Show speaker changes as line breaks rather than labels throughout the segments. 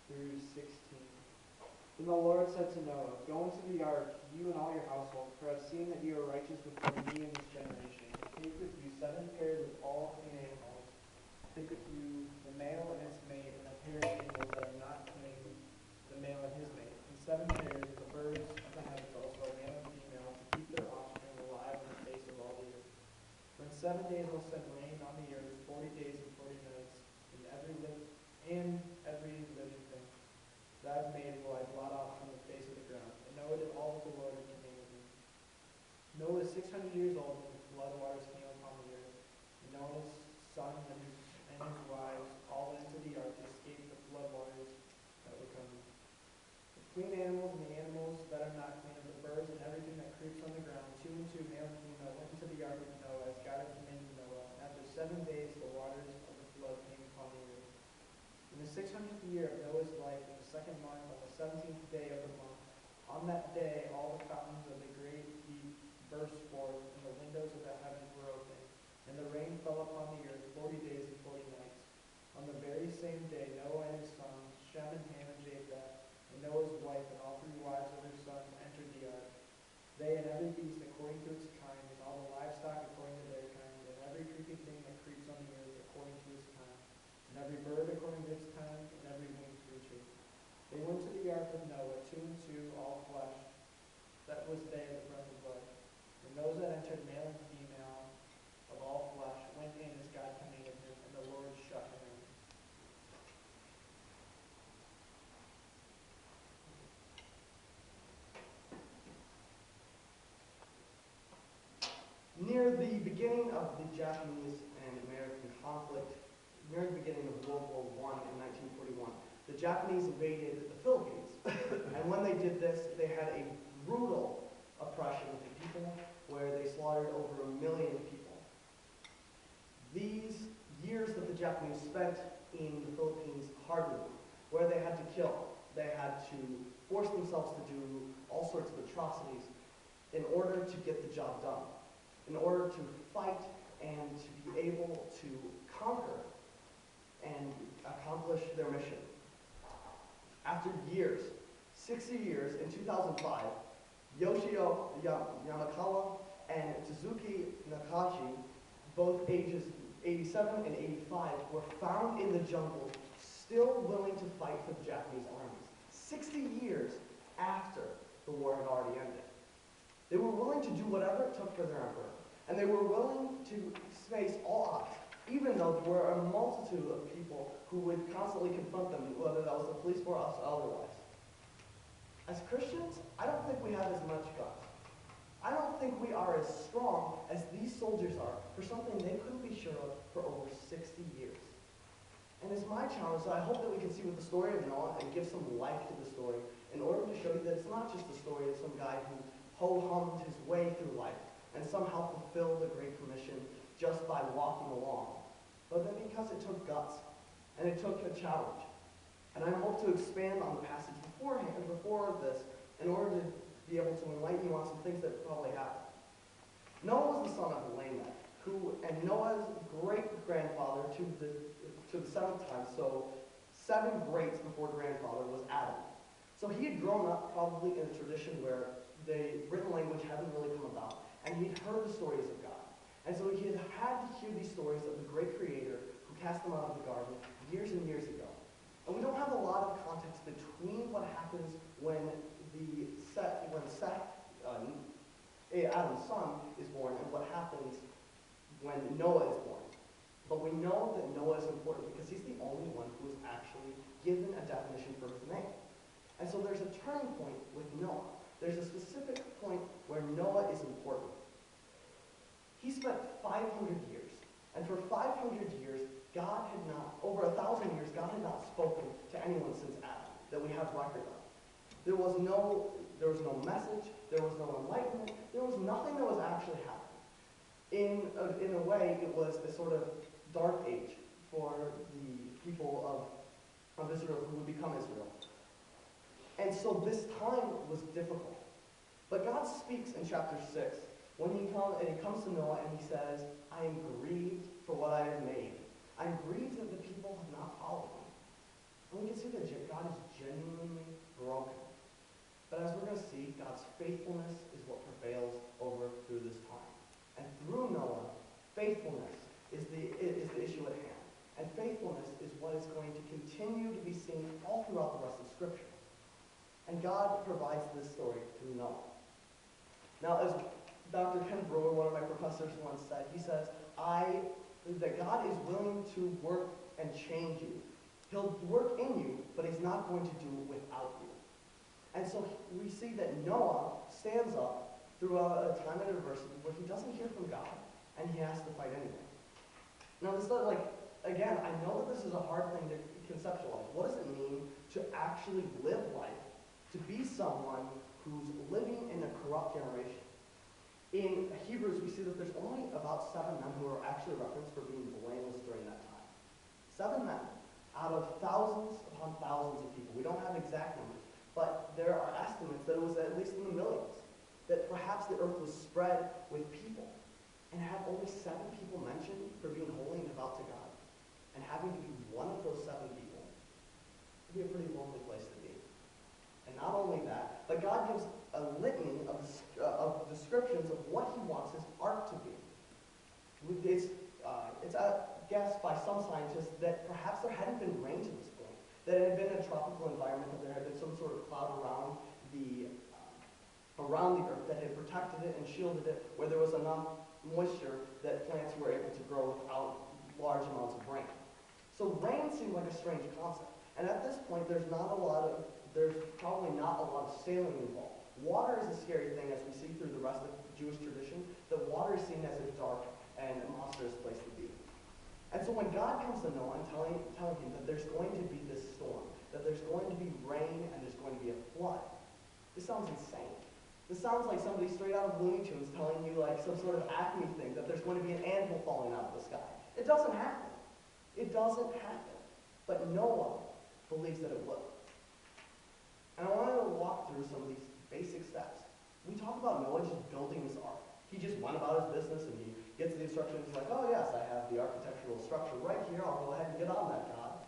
through 16. Then the Lord said to Noah, "Go into the ark, you and all your household, for I have seen that you are righteous before me in this generation. And take with you 7 pairs of all clean animals. Take with you the male and its mate, and a pair of animals that are not clean, the male and his mate, and 7 pairs of the birds of the heavens, also a male and female, to keep their offspring alive on the face of all the earth. For in 7 days I will send rain on the earth, 40 days and 40 nights, and every living thing that I have made will I blot out from the face of the ground." And Noah did all that the Lord had commanded him. Noah was 600 years old when the flood waters came upon the earth. And Noah's sons and his wives all went into the ark to escape the flood waters that were coming. The clean animals and the animals that are not clean, the birds and everything that creeps on the ground, two and two, male and female, went into the ark with Noah as God had commanded Noah. And after 7 days the waters of the flood came upon the earth. In the 600th year of Noah's life, in the second month, on the 17th day of the month, on that day all the fountains of the great deep burst forth, and the windows of the heavens were opened, and the rain fell upon the earth 40 days and 40 nights. On the very same day Noah and his sons, Shem and Ham and Japheth, and Noah's wife and all 3 wives of her sons entered the ark. They and every beast according to its kind, and all the livestock according to their kind, and every creeping thing that creeps on the earth according to its kind, and every bird according to its kind, and every winged creature. They went to the ark with Noah, two and two, all flesh. That was the day of the breath of life. And those that entered, male and female, of all flesh, went in as God commanded him, and the Lord shut him in.
Near the beginning of the Japanese and American conflict, near the beginning of World War I in 1941, the Japanese invaded the Philippines. And when they did this, they had a brutal oppression of the people where they slaughtered over 1 million people. These years that the Japanese spent in the Philippines hardened them, where they had to kill. They had to force themselves to do all sorts of atrocities in order to get the job done, in order to fight and to be able to conquer and accomplish their mission. After years, 60 years, in 2005, Yoshio Yamakawa and Tsuzuki Nakashi, both ages 87 and 85, were found in the jungle still willing to fight for the Japanese armies, 60 years after the war had already ended. They were willing to do whatever it took for their emperor, and they were willing to face all odds, even though there were a multitude of people who would constantly confront them, whether that was the police force or otherwise. As Christians, I don't think we have as much guts. I don't think we are as strong as these soldiers are for something they couldn't be sure of for over 60 years. And it's my challenge, so I hope that we can see with the story of Noah and give some life to the story in order to show you that it's not just the story of some guy who ho-hummed his way through life and somehow fulfilled the Great Commission just by walking along, but that because it took guts and it took a challenge. And I hope to expand on the passage before this in order to be able to enlighten you on some things that probably happened. Noah was the son of Lamech, and Noah's great-grandfather to the seventh time, so 7 greats before grandfather, was Adam. So he had grown up probably in a tradition where the written language hadn't really come about, and he'd heard the stories of God. And so he had to hear these stories of the great creator who cast them out of the garden years and years ago. And we don't have a lot of context between what happens when Adam's son, is born and what happens when Noah is born. But we know that Noah is important because he's the only one who is actually given a definition for his name. And so there's a turning point with Noah. There's a specific point where Noah is important. He spent 500 years. And for 500 years, over 1,000 years, God had not spoken to anyone since Adam that we have record of. There was no message, there was no enlightenment, there was nothing that was actually happening. In a way, it was a sort of dark age for the people of Israel who would become Israel. And so this time was difficult. But God speaks in chapter 6 when he comes to Noah and he says, "I am grieved for what I have made. I'm grieved that the people have not followed me." And we can see that God is God's faithfulness is what prevails over through this time. And through Noah, faithfulness is the issue at hand. And faithfulness is what is going to continue to be seen all throughout the rest of Scripture. And God provides this story through Noah. Now, as Dr. Ken Brewer, one of my professors, once said, he says, that God is willing to work and change you. He'll work in you, but he's not going to do it without you. And so we see that Noah stands up through a time of adversity where he doesn't hear from God, and he has to fight anyway. Now, this is again, I know that this is a hard thing to conceptualize. What does it mean to actually live life, to be someone who's living in a corrupt generation? In Hebrews, we see that there's only about 7 men who are actually referenced for being blameless during that time. 7 men out of thousands upon thousands of people. We don't have exact numbers, but there are estimates that it was at least in the millions, that perhaps the earth was spread with people. And have only 7 people mentioned for being holy and devout to God, and having to be one of those 7 people, would be a pretty lonely place to be. And not only that, but God gives a litany of descriptions of what he wants his ark to be. It's guessed by some scientists that perhaps there hadn't been rain to this point, that it had been a tropical environment, that there had been some sort of cloud around the earth that had protected it and shielded it, where there was enough moisture that plants were able to grow without large amounts of rain. So rain seemed like a strange concept. And at this point, there's probably not a lot of sailing involved. Water is a scary thing, as we see through the rest of Jewish tradition, that water is seen as a dark and monstrous place to be. And so when God comes to Noah and telling him that there's going to be this storm, that there's going to be rain and there's going to be a flood, this sounds insane. This sounds like somebody straight out of Looney Tunes telling you like some sort of Acme thing, that there's going to be an anvil falling out of the sky. It doesn't happen. It doesn't happen. But Noah believes that it will. And I wanted to walk through some of these basic steps. We talk about Noah just building his ark. He just went about his business and he gets the instructions. He's like, oh yes, I have the architectural structure right here. I'll go ahead and get on that, God.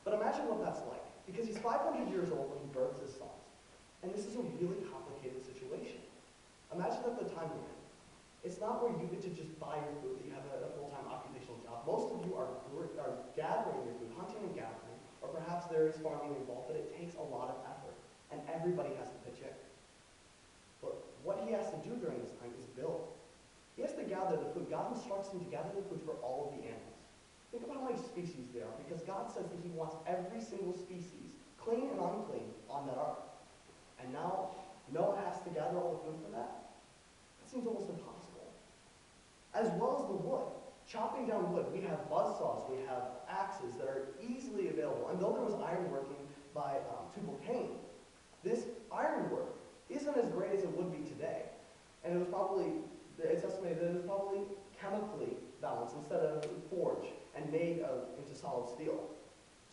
But imagine what that's like. Because he's 500 years old when he births his sons. And this is a really complicated situation. Imagine at the time we're in. It's not where you get to just buy your food, that you have a full-time occupational job. Most of you are gathering your food, hunting and gathering, or perhaps there is farming involved, but it takes a lot of effort, and everybody has to pitch in. But what he has to do during this time is build. He has to gather the food. God instructs him to gather the food for all of the animals. Think about how many species there are, because God says that he wants every single species, clean and unclean, on that ark. And now Noah has to gather all the food for that? That seems almost impossible. As well as the wood. Chopping down wood. We have buzzsaws, we have axes that are easily available. And though there was ironworking by Tubal-Cain, this ironwork isn't as great as it would be today. And it's estimated that it was probably chemically balanced instead of forged and made into solid steel.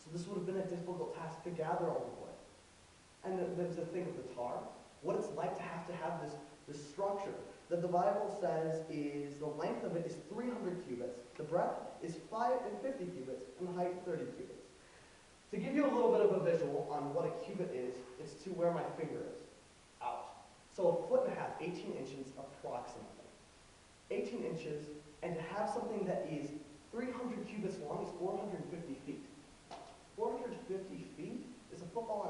So this would have been a difficult task to gather all the wood. And then to think of the tar, what it's like to have this structure that the Bible says is, the length of it is 300 cubits, the breadth is 50 cubits, and the height 30 cubits. To give you a little bit of a visual on what a cubit is, it's to where my finger is, out. So a foot and a half, 18 inches approximately. 18 inches, and to have something that is 300 cubits long is 450 feet. 450 feet is a football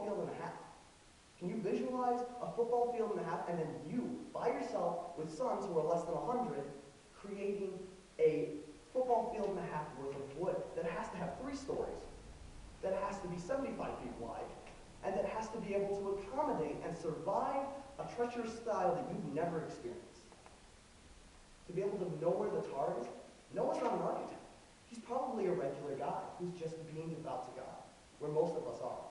field and a half. Can you visualize a football field and a half, and then you, by yourself, with sons who are less than 100, creating a football field and a half worth of wood that has to have 3 stories, that has to be 75 feet wide, and that has to be able to accommodate and survive a treacherous style that you've never experienced. To be able to know where the tar is, Noah's not an architect. He's probably a regular guy who's just being devout to God, where most of us are.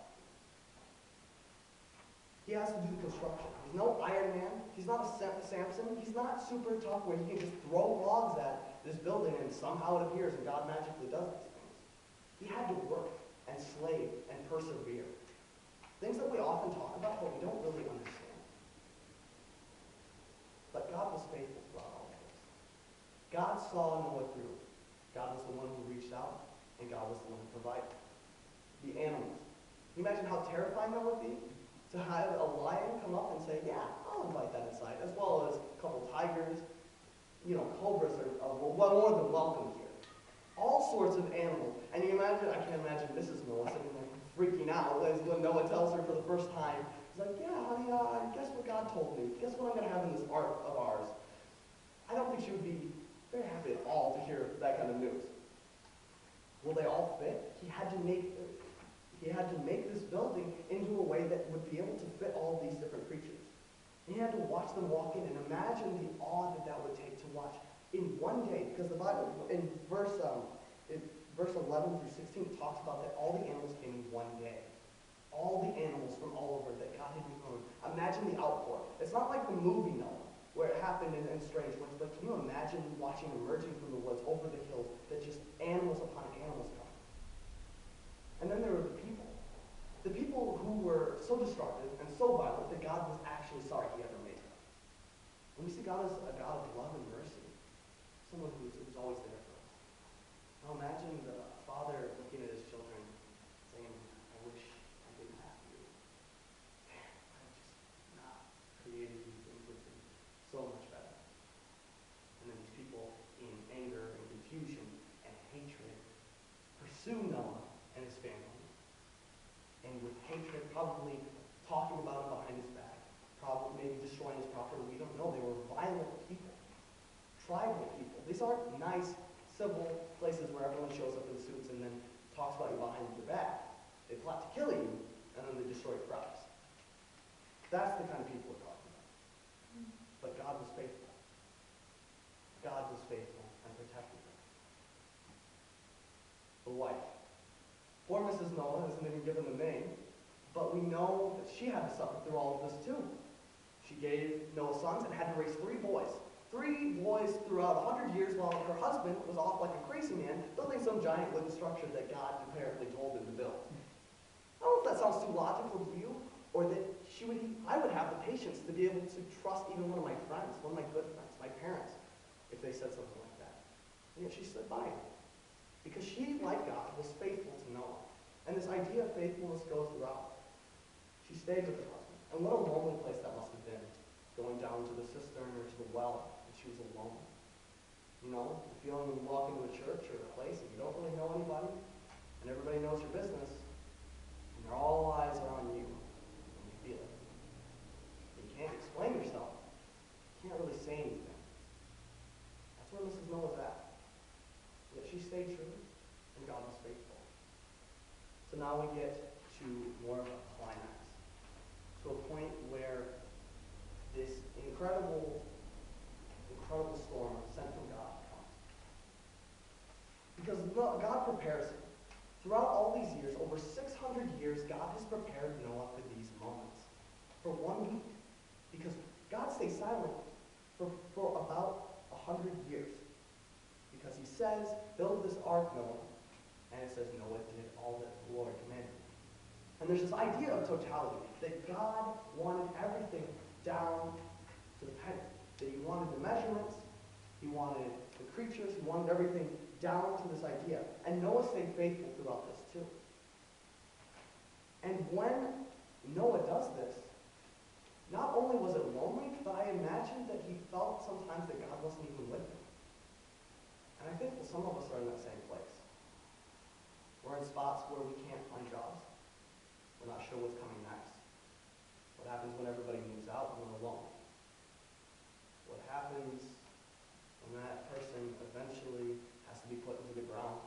He has to do the construction. He's no Iron Man. He's not a Samson. He's not super tough where he can just throw logs at this building and somehow it appears and God magically does these things. He had to work and slave and persevere. Things that we often talk about but we don't really understand. But God was faithful throughout all of this. God saw Noah through. God was the one who reached out, and God was the one who provided. The animals. Can you imagine how terrifying that would be? to have a lion come up and say, yeah, I'll invite that inside, as well as a couple tigers. Cobras are well, more than welcome here. All sorts of animals. And I can't imagine Mrs. Noah sitting there freaking out as when Noah tells her for the first time, he's like, yeah, honey, guess what God told me? Guess what I'm going to have in this ark of ours? I don't think she would be very happy at all to hear that kind of news. Will they all fit? He had to make this building into a way that would be able to fit all these different creatures. And he had to watch them walk in and imagine the awe that would take to watch in one day. Because the Bible, in verse 11 through 16, talks about that all the animals came in one day. All the animals from all over that God had known. Imagine the outpour. It's not like the movie Noah, where it happened in Strange Woods, but can you imagine watching emerging from the woods over the hills that just animals upon animals come? And then there were the people. The people who were so destructive and so violent that God was actually sorry he ever made them. And we see God as a God of love and mercy, someone who's always there for us. Now imagine the father looking at his children saying, I wish I didn't have you. I just not created you inwardly so much better. And then these people in anger and confusion and hatred pursue Noah and his family. And with hatred, probably talking about him behind his back, probably maybe destroying his property. We don't know. They were violent people, tribal people. These aren't nice, civil places where everyone shows up in suits and then talks about you behind your back. They plot to kill you, and then they destroy crops. That's the kind of people we're talking about. But God was faithful. God was faithful and protected them. The wife. Poor Mrs. Noah isn't even given the name, but we know that she had to suffer through all of this too. She gave Noah sons and had to raise 3 boys. 3 boys throughout 100 years while her husband was off like a crazy man building some giant wooden structure that God apparently told him to build. I don't know if that sounds too logical to you, or that I would have the patience to be able to trust even one of my friends, one of my good friends, my parents, if they said something like that. And yet she stood by him. Because she, like God, was faithful to Noah. And this idea of faithfulness goes throughout. She stayed with her husband. And what a lonely place that must have been, going down to the cistern or to the well, and she was alone. The feeling when you walk into a church or a place and you don't really know anybody, and everybody knows your business, and all eyes are on you, and you feel it. You can't explain yourself. You can't really say anything. That's where Mrs. Noah's at. Yet she stayed true, and God was faithful. So now we get to more of a climax, to a point where this incredible storm sent from God comes. Because God prepares him. Throughout all these years, over 600 years, God has prepared Noah for these moments. For 1 week. Because God stays silent for about 100 years. Because he says, build this ark, Noah. And it says Noah did all that the Lord commanded. And there's this idea of totality, that God wanted everything down to the penny. That he wanted the measurements, he wanted the creatures, he wanted everything down to this idea. And Noah stayed faithful throughout this too. And when Noah does this, not only was it lonely, but I imagine that he felt sometimes that God wasn't even with him. And I think that some of us are in that same place. We're in spots where we can't find jobs. We're not sure what's coming next. What happens when everybody moves out and we're alone? What happens when that person eventually has to be put into the ground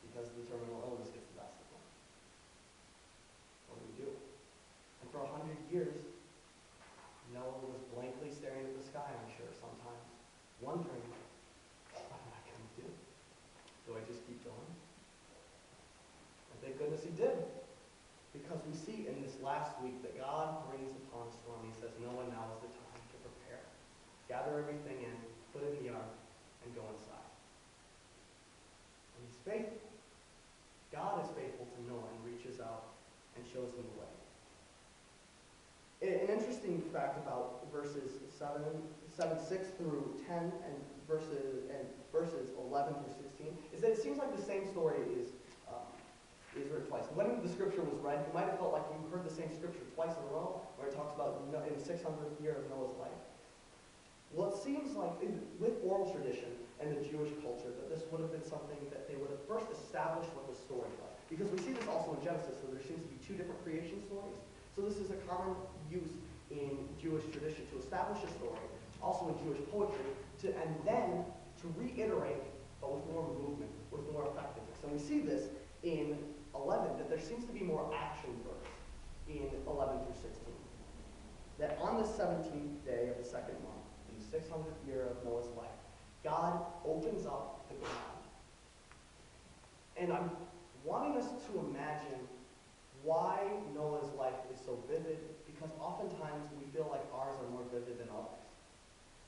because the terminal illness gets the best of them? What do? And for 100 years, Noah was blankly staring at the sky, I'm sure, sometimes, wondering, what am I going to do? Do I just keep going? And thank goodness he did. Because we see in this last week that God brings upon a storm. He says, Noah, now is the time to prepare. Gather everything in, put it in the ark, and go inside. And he's faithful. God is faithful to Noah and reaches out and shows him the way. An interesting fact about verses 7, 6 through 10 and verses 11 through 16 is that it seems like the same story is is read twice. When the scripture was read, you might have felt like you heard the same scripture twice in a row, where it talks about in the 600th year of Noah's life. Well, it seems like with oral tradition and the Jewish culture that this would have been something that they would have first established what the story was. Because we see this also in Genesis, so there seems to be two different creation stories. So this is a common use in Jewish tradition to establish a story, also in Jewish poetry, and then to reiterate, but with more movement, with more effectiveness. And we see this in 11, that there seems to be more action verbs in 11 through 16. That on the 17th day of the second month, in the 600th year of Noah's life, God opens up the ground. And I'm wanting us to imagine why Noah's life is so vivid, because oftentimes we feel like ours are more vivid than others.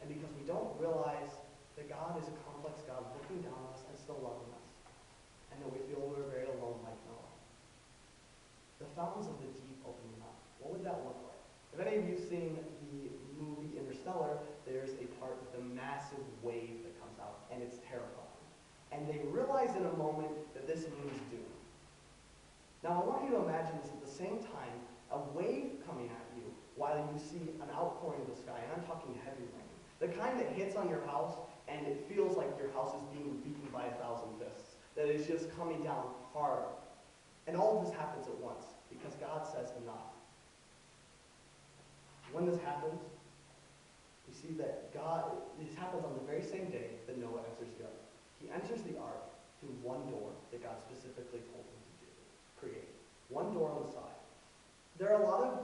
And because we don't realize that God is a complex God looking down on us and still loving us. And that we feel we're very alone like Noah. The fountains of the deep opening up. What would that look like? If any of you have seen the movie Interstellar, there's a part with a massive wave that comes out, and it's terrifying. And they realize in a moment that this means doom. Now I want you to imagine this at the same time, a wave coming at you while you see an outpouring of the sky, and I'm talking heavy rain. The kind that hits on your house, and it feels like your house is being beaten by 1,000 fists. That is just coming down hard. And all of this happens at once, because God says enough. When this happens, we see that this happens on the very same day that Noah enters the ark. He enters the ark through one door that God specifically told him to create. One door on the side. There are a lot of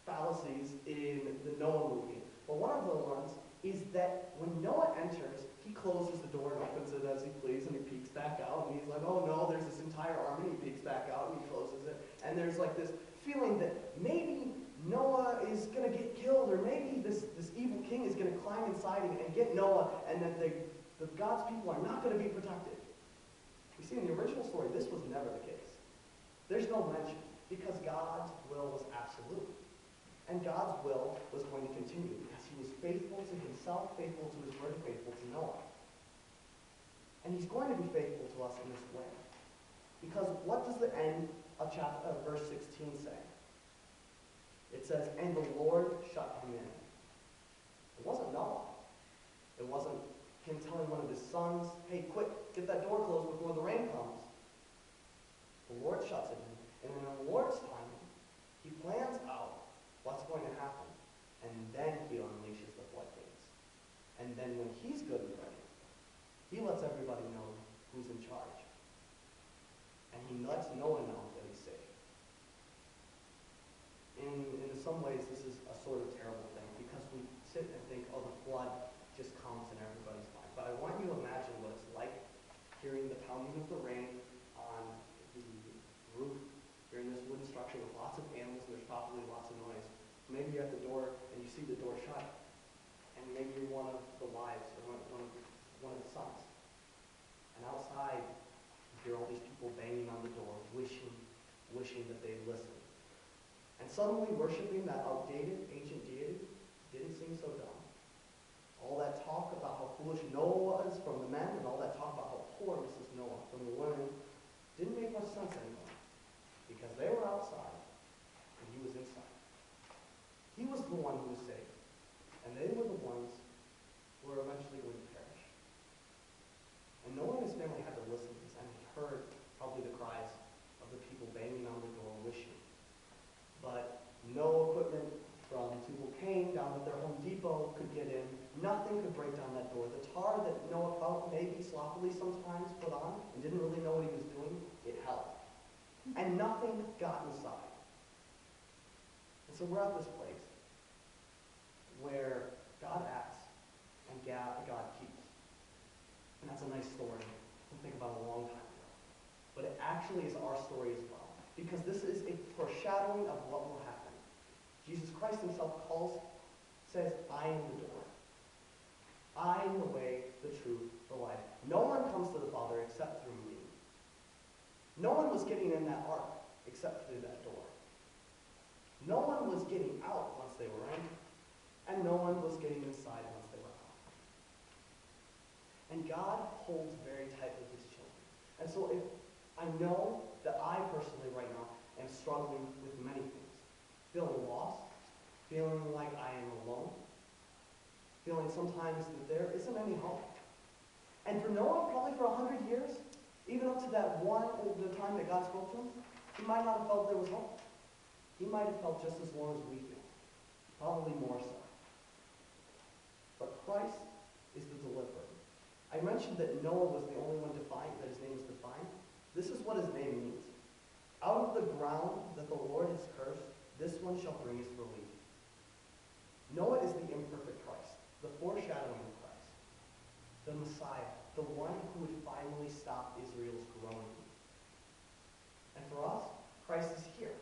fallacies in the Noah movie, but one of the ones is that when Noah enters, he closes the door and opens it as he please, and he peeks back out, and he's like, oh no, there's this entire army, and he peeks back out, and he closes it, and there's like this feeling that maybe Noah is going to get killed, or maybe this evil king is going to climb inside and get Noah, and that God's people are not going to be protected. We see in the original story, this was never the case. There's no mention, because God's will was absolute. And God's will was going to continue, because he was faithful to himself, faithful to his word, faithful to Noah. And he's going to be faithful to us in this way. Because what does the end of verse 16 say? It says, and the Lord shut him in. It wasn't Noah. It wasn't him telling one of his sons, hey, quick, get that door closed before the rain comes. The Lord shuts it in. And in the Lord's timing, he plans out what's going to happen. And then he unleashes the floodgates. And then when he's good and ready, he lets everybody know who's in charge. And he lets Noah know that he's safe. In some ways, this is a sort of terrible thing, because we sit and think, oh, the flood just comes and everybody's fine. But I want you to imagine what it's like hearing the pounding of the rain on the roof, hearing this wooden structure with lots of animals, and there's probably lots of noise. Maybe you're at the door and you see the door shut, and maybe you're one of the wives or one of the sons. And outside, you hear all these people banging on the door, wishing that they'd listened. And suddenly, worshiping that outdated, ancient deity didn't seem so dumb. All that talk about how foolish Noah was from the men, and all that talk about how poor Mrs. Noah from the women, didn't make much sense anymore. Because they were outside, and he was inside. He was the one who was saved, and they were the ones who were eventually going to perish. And Noah and his family had to listen to this, and he heard probably the cries of the people banging on the door, wishing. But no equipment from Tubal Cain down at their Home Depot could get in. Nothing could break down that door. The tar that Noah felt maybe sloppily sometimes put on and didn't really know what he was doing, it held. And nothing got inside. And so we're at this place where God acts and God keeps. And that's a nice story to think about a long time ago. But it actually is our story as well. Because this is a foreshadowing of what will happen. Jesus Christ himself says, I am the door. I am the way, the truth, the life. No one comes to the Father except through me. No one was getting in that ark except through that door. No one was getting out once they were in, and no one was getting inside once they were out. And God holds very tight with his children. And so if I know that I personally right now am struggling with many things. Feeling lost, feeling like I am alone, feeling sometimes that there isn't any hope. And for Noah, probably for 100 years, even up to the time that God spoke to him, he might not have felt there was hope. He might have felt just as low as we feel, probably more so. But Christ is the deliverer. I mentioned that Noah was the only one defined, that his name was defined. This is what his name means. Out of the ground that the Lord has cursed, this one shall bring us relief. Noah is the imperfect Christ, the foreshadowing of Christ, the Messiah, the one who would finally stop Israel's groaning. And for us, Christ is here.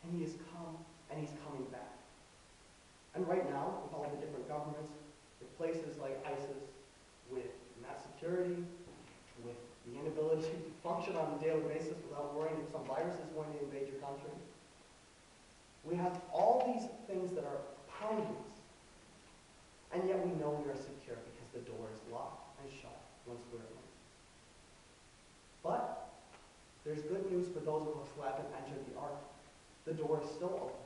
And he has come, and he's coming back. And right now, with all the different governments, with places like ISIS, with mass security, with the inability to function on a daily basis without worrying if some virus is going to invade your country, we have all these things that are pounding us. And yet we know we are secure because the door is locked and shut once we're in. But there's good news for those of us who haven't entered the ark. The door is still open,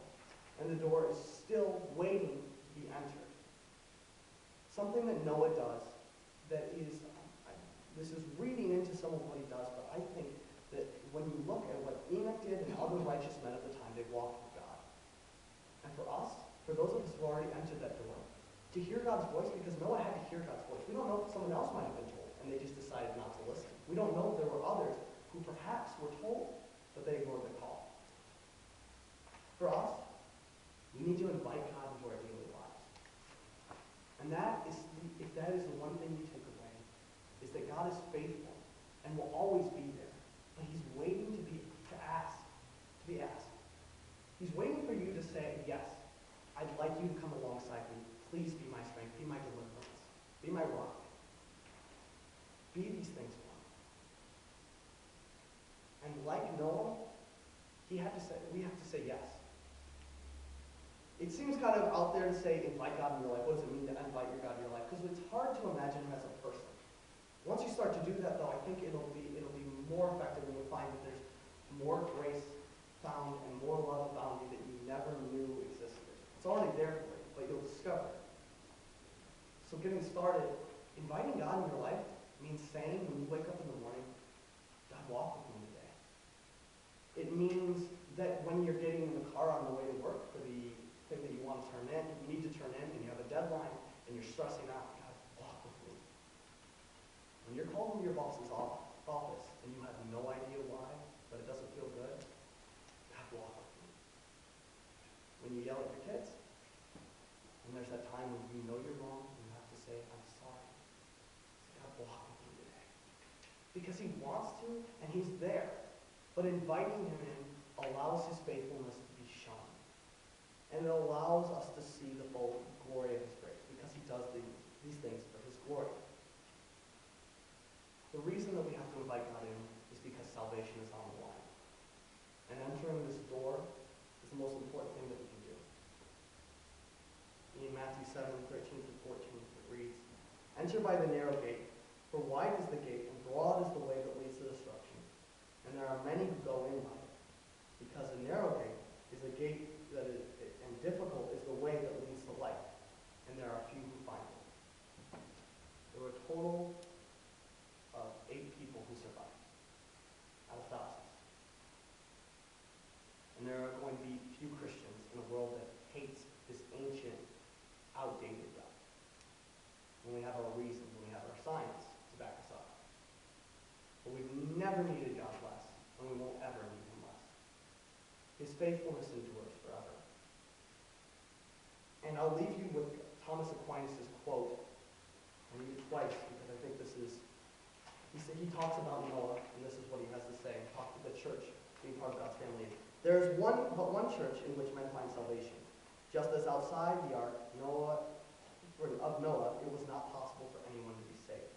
and the door is still waiting to be entered. Something that Noah does that is, this is reading into some of what he does, but I think that when you look at what Enoch did and other righteous men at the time, they walked with God. And for us, for those of us who already entered that door, to hear God's voice, because Noah had to hear God's voice. We don't know if someone else might have been told, and they just decided not to listen. We don't know if there were others who perhaps were told, but they ignored the call. For us, we need to invite God into our daily lives. And if that is the one thing you take away, is that God is faithful and will always be there. But he's waiting to be asked. He's waiting for you to say, yes, I'd like you to come alongside me. Please be my strength, be my deliverance, be my rock. Be these things for me. And like Noah, we have to say yes. It seems kind of out there to say invite God in your life. What does it mean to invite your God in your life? Because it's hard to imagine him as a person. Once you start to do that, though, I think it'll be more effective, and you'll find that there's more grace found and more love found that you never knew existed. It's already there for you, but you'll discover it. So getting started, inviting God in your life means saying when you wake up in the morning, God, walk with me today. It means that when you're getting in the car on the way to work for the thing that you want to turn in, you need to turn in, and you have a deadline, and you're stressing out, God, walk with me. When you're called into your boss's office, and you have no idea why, but it doesn't feel good, God, walk with me. When you yell at your kids, and there's that time when you know you're wrong, and you have to say, I'm sorry. God, walk with me today. Because he wants to, and he's there. But inviting him in allows his faithfulness to be shown. And it allows us to see the full glory of his grace, because he does these things for his glory. The reason that we have to invite God in is because salvation is on the line. And entering this door is the most important thing that we can do. In Matthew 7:13-14, it reads, Enter by the narrow gate, for wide is the gate, and broad is the way that leads to destruction. And there are many who go in by it. Because the narrow gate is a gate that is, and difficult is the way that leads to life. And there are few who find it. There were a total of 8 people who survived out of thousands. And there are going to be few Christians in a world that hates this ancient, outdated God. When we have our reason, when we have our science to back us up. But we've never needed God less, and we won't ever need him less. His faithfulness endures forever. And I'll leave you with Thomas Aquinas' quote. I'll read it twice because I think this is, he talks about Noah, and this is what he has to say, talk to the church being part of God's family. There is but one church in which men find salvation. Just as outside the ark of Noah, it was not possible for anyone to be saved.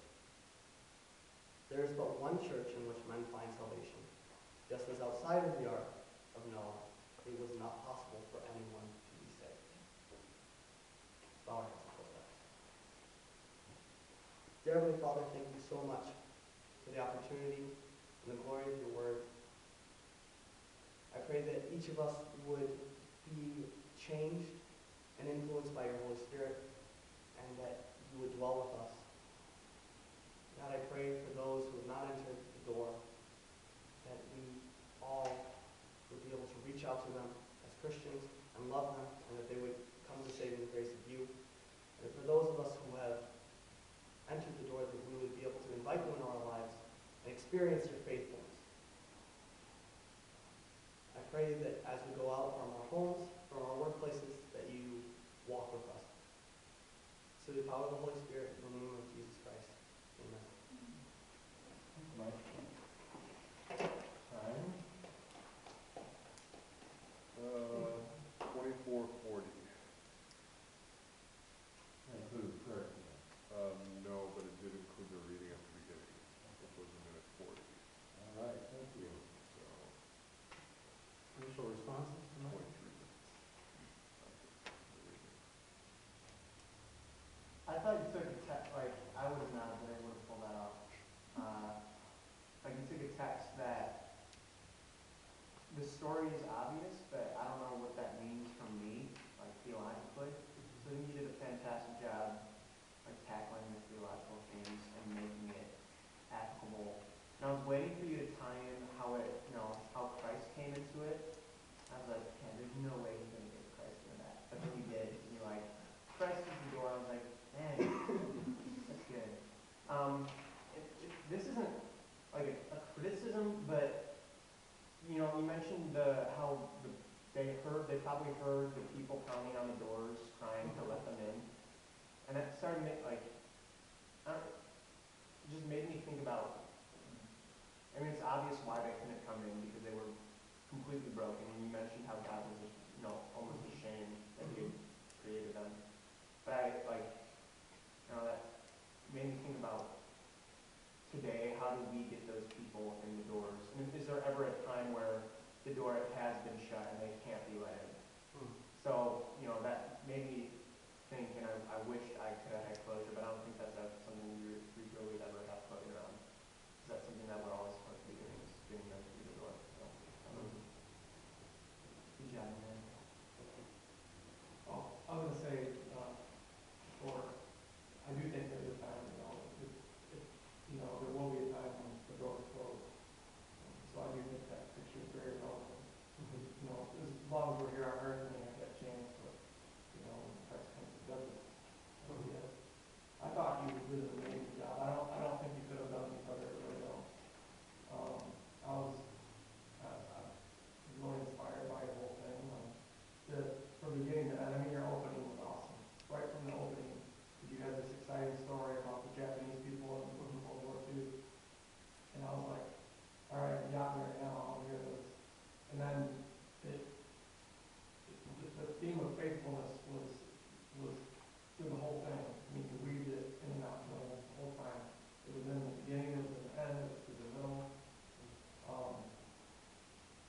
There is but one church in which men find salvation. Just as outside of the ark of Noah, it was not possible for anyone to be saved. Bow our heads and close our eyes. Dear Heavenly Father, thank you so much for the opportunity and the glory of your word. I pray that each of us would be changed and influenced by your Holy Spirit, and that you would dwell with us. God, I pray for those who have not entered the door, that we all would be able to reach out to them as Christians and love them, and that they would come to saving grace of you. And for those of us who have entered the door, that we would be able to invite you into our lives and experience your faithfulness. I pray that as we go out from our homes, from our workplaces, that you walk with us. Through the power of the Holy Spirit, in the name of Jesus Christ. Amen.
Mike? Time?
24:40.
That includes prayer.
No, but it did include the reading at the beginning, which was a minute 40.
All right, thank you.
So,
Initial responses tonight?
23 minutes. The reading.
I thought you took a text, like, I would have not been able to pull that off. Like, you took a text that the story is obvious, but I don't know what that means for me, like, theologically. So I think you did a fantastic job, like, tackling the theological themes and making it applicable. And I was waiting for you to tie in how it, how Christ came into it. I was like, man, there's no way he's going to get Christ into that. But then you did, and you're like, Christ is the door. I was like, man, that's good. This isn't like a criticism, but you mentioned they probably heard the people pounding on the doors, crying to let them in, and that started just made me think about. I mean, it's obvious why they couldn't come in because they were completely broken, and you mentioned how God was, almost ashamed that He had created them. But that made me think about today, how do we get those people in the doors? And is there ever a time where the door has been shut and they can't be let in? So, that made me think, and I wish I could have had closure, but I don't think that's something we really ever have closure on. Is that something that we're always supposed to be doing, is getting them through the door? So, good job, man.
Well, I'm going to say, I do think there is a time, there will be a time when the door is closed. So I do think that picture is very relevant. As long as we're here on earth and we have that chance, but, when Christ comes to judge us, yes. I thought you did an amazing job. I don't think you could have done any better, I really don't. I was really inspired by the whole thing. From beginning to end, your opening was awesome. Right from the opening, you had this exciting story about the Japanese people in World War II. And I was like, all right, you got me right now, I'll hear this. And then the theme of faithfulness was through the whole thing. You read it in and out the whole time. It was in the beginning, it was in the end, it was through the middle.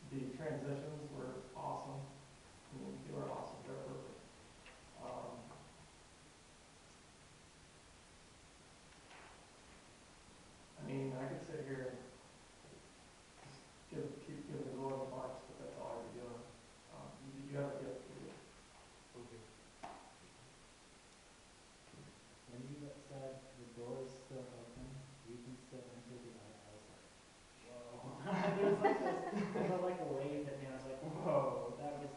The transitions were awesome. They were awesome. They're perfect. I could sit here and keep giving the Lord marks, but that's all I'd be doing. You have a gift for you.
Okay.
When you said the door is still open, we can still enter the house. Whoa. There was like this, I felt like a wave hit me. I was like, whoa, that was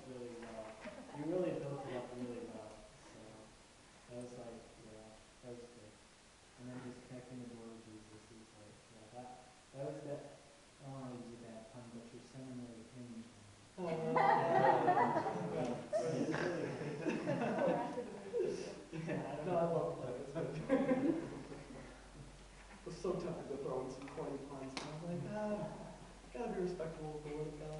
really well. You really built it up really well. So that was like, yeah, that was good. And then just connecting the door with Jesus is like, yeah, that was that. I don't want to use a bad pun, but you're seminary hymn.
No, I love that. It's good. I was so tempted to throw in some corny puns, but I was like, gotta be respectful of the word of God,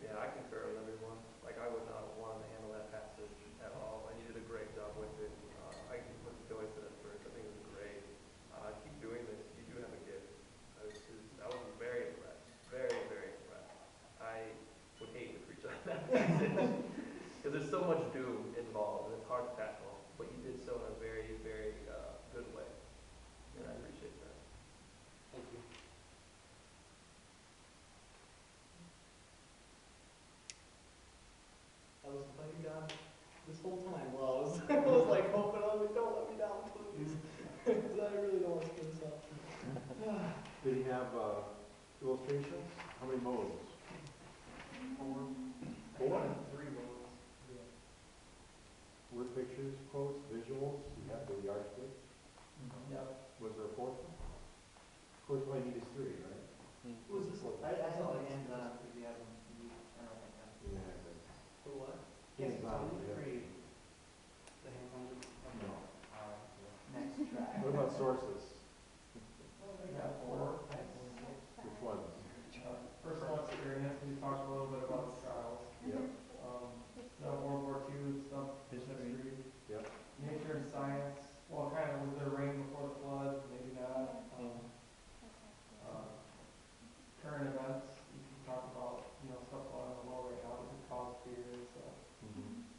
Yeah, I concur with everyone. I would not have wanted to handle that passage at all, and you did a great job with it. I can put Joyce in it first. I think it was great. Keep doing this. You do have a gift. I was very impressed. Very, very impressed. I would hate to preach on that passage because there's so much doom involved, and it's hard to tackle. But you did so in a very, very
whole time while I was like hoping, oh, don't let me down, please. 'Cause I really don't want to screw this up.
Did he have, illustrations? How many modes?
I wanted 3 votes.
Word pictures, quotes, visuals, you have the yardstick.
Yep.
Was there a fourth one? Of course, all you need is 3, right?
Who was this?
I saw the hands on, if you have them, I don't think that.
Yeah, but
For what?
hands on, yeah.
The hand on.
No.
Next track.
What about sources?
I got 4.
Which ones?
Personal experience, we talked a little bit about trials.
Yep.
World War II stuff, history.
Yep.
Nature and science, well, kind of, was there rain before the flood? Maybe not. Current events, you can talk about, stuff going on in the world right now that could cause fear, so,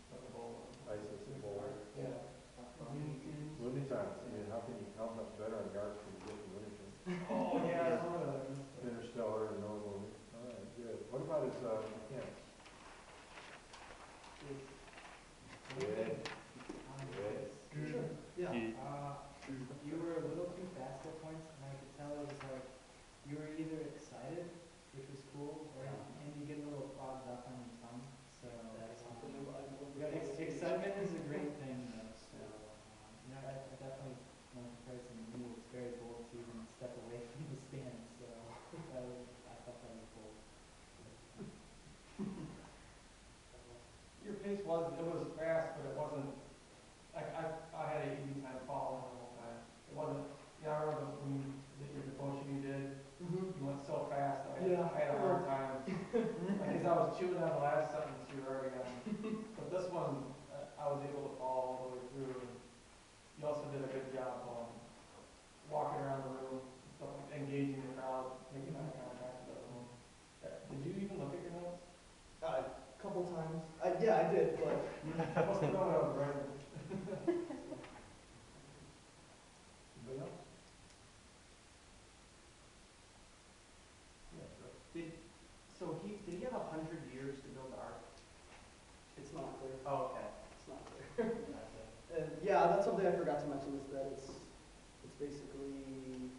like Ebola.
ISIS, Ebola.
Yeah.
Looney Tunes, I mean, how much better on yards can you get than Looney Tunes?
Oh, yeah, some of those.
Interstellar and Normal. All right, good. What about his, mechanics? Good. Good.
Sure. Yeah.
You were a little too fast at points, and I could tell it was like, you were either excited, which was cool, or, and you get a little clogged up on your tongue, so. Excitement is a great thing, though, so, I definitely, in comparison to you, it's very bold to even step away from the stand, so, I thought that was bold.
Your pace it was fast, but it wasn't, I had an easy time following the whole time. It wasn't, I remember when you did your devotion you did, you went so fast, I had a hard time. Because I was chewing on the last sentence you were already on. But this one, I was able to follow all the way through. And you also did a good job walking around the room, stuff like engaging the crowd, making eye contact with everyone. Did you even look at your notes?
Couple times. Yeah, I did, but.
Must have known I was right.
Anybody else? Yeah, sure.
Did he have 100 years to build the ark?
It's not clear.
Oh, okay.
It's not clear. And yeah, that's something I forgot to mention is that it's basically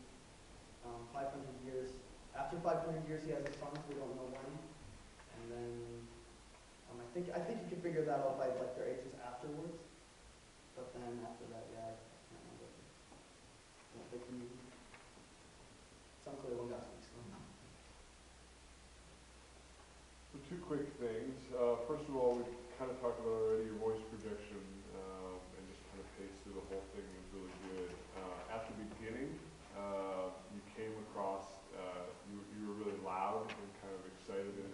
500 years. After 500 years, he has a son. We don't know when. And then I think you can figure that out by like their ages afterwards. But then after that, yeah, I can't remember. I don't think it's unclear when God speaks.
So 2 quick things. First of all, we kind of talked about already your voice projection, and just kind of paced through the whole thing was really good. At the beginning, you came across, you were really loud and kind of excited in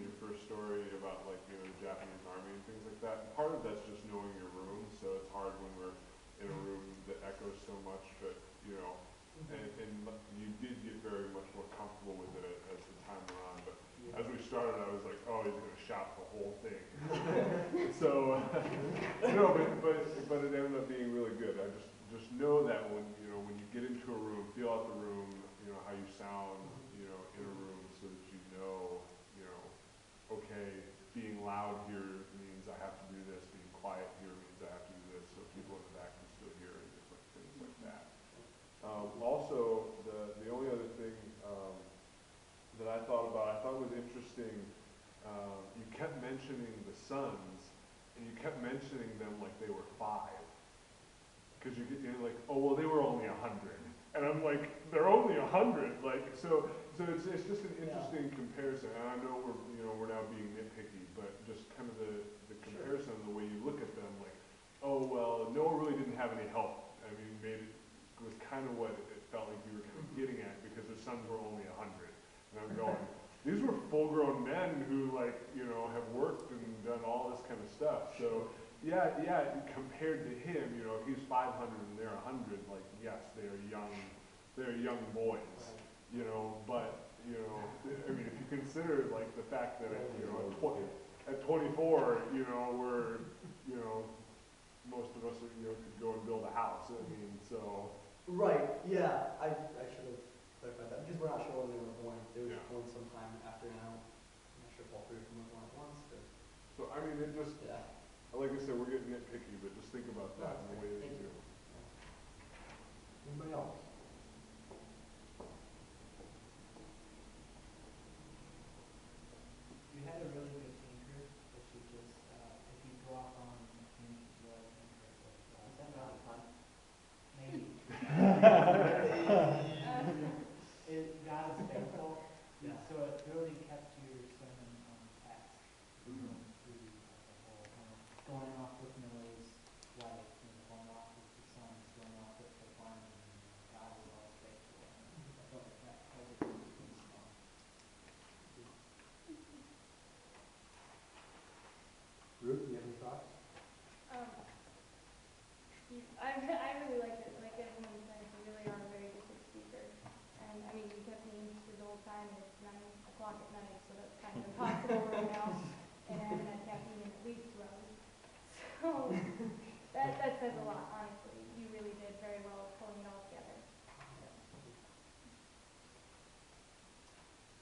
your first story about like, the Japanese army and things like that. And part of that's just knowing your room, so it's hard when we're in a room that echoes so much, but and you did get very much more comfortable with it as the time went on. But as we started, I was like, oh, he's gonna shout the whole thing. So no, but it ended up being really good. I just know that when when you get into a room, feel out the room, how you sound, in a room, so that okay, being loud here means I have to do this, being quiet here means I have to do this, so people in the back can still hear and different things like that. Also, the only other thing that I thought was interesting, you kept mentioning the sons, and you kept mentioning them like they were 5. Because you're like, oh, well, they were only 100. And I'm like, they're only 100. Like, so it's just an interesting comparison. And I know we're now being nitpicky, but just kind of the comparison, the way you look at them, like, oh, well, Noah really didn't have any help. I mean, it was kind of what it felt like you were kind of getting at, because his sons were only 100. And I'm going, these were full-grown men who, like, have worked and done all this kind of stuff. So, yeah, compared to him, if he's 500 and they're 100, like, yes, they're young boys, but, I mean, if you consider, like, the fact that, at 24, we're, most of us, could go and build a house. I mean, so.
Right, yeah, I should have clarified that, because we're not sure when they were born. They were born sometime after now. I'm not sure if all 3 of them were born at once, or.
So, I mean, it just,
Yeah.
like I said, we're getting nitpicky, but just think about that in the way that you do.
Anybody else?
You had a really good painter, but she just, if you go off on a tangent, you like painter, but,
Is that not a pun?
maybe. God is faithful,
Yeah.
so it really kept your sermon on task. Through the whole, going off with Noah's wife, going off with the sons, going off with the farming, God is always faithful. And I felt like that was a really strong.
Ruth, do you have any thoughts?
I really liked it. Like everyone said, you really are a very gifted speaker. And I mean, you kept me interested the whole time. It's 9 o'clock at night, so that's kind of impossible right now. And I haven't had caffeine in at least 2 hours. So that says a lot, honestly. You really did very well pulling it all together.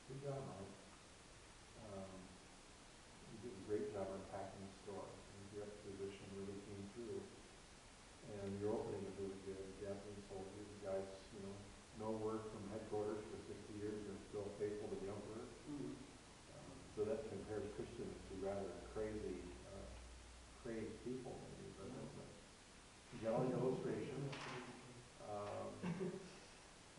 Good job, Mike. You did a great job unpacking the story. I think your exposition really came through. And your opening was really good. The Japanese soldiers, the guys, no word from headquarters for 60 years, they're still faithful to the emperor. So that compares Christians to rather crazy people maybe, but that's a yelling illustration. I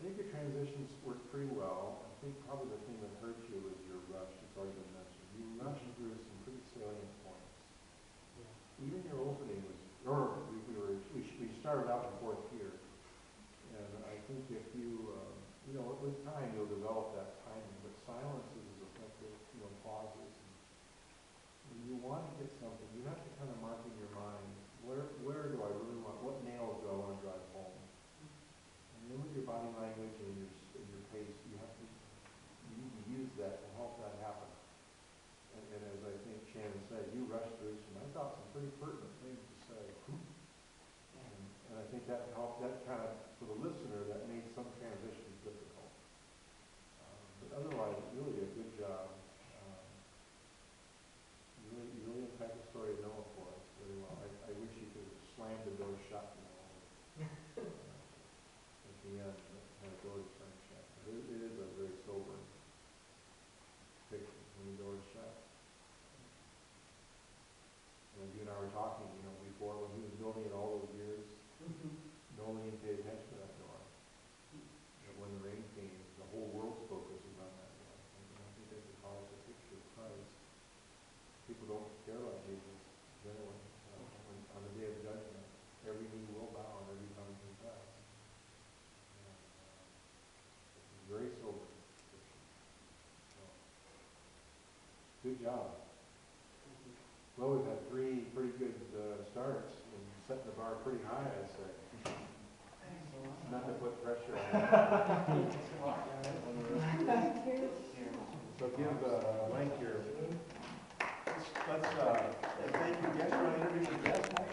think your transitions worked pretty well. I think probably the thing that hurt you was your rush. It's already been mentioned. You rushed through some pretty salient points. Even your opening was, we started out in 4th Peter, and I think if you, with time you'll develop that timing, but silence is as effective, pauses. And when you want to get something, you have to kind of mark in your mind, where do I really want, what nails do I want to drive home? And then with your body language and your pace, you need to use that to help that happen. And as I think Shannon said, you rushed through I thought some pretty pertinent things to say. And I think that helped, that kind of, for the listener, that made some transitions difficult. But otherwise, really a good job. You really unpacked the story of Noah for us very well. I wish you could have slammed the door shut, at the end, had a door to slam shut. But it is a very sobering picture when the door is shut. And you and I were talking, before when he was building it all those years, no one even paid attention to that door. And when the rain came, the whole world's focus was on that door. And I think that's a powerful picture of Christ. People don't care about Jesus generally. On the day of judgment, every knee will bow and every tongue confess. And it's a very sobering picture. So, good job. Well, we've had 3 pretty good starts and setting the bar pretty high, I'd say. Not to put pressure on. So give Mike your. Let's thank you again for introducing Jess.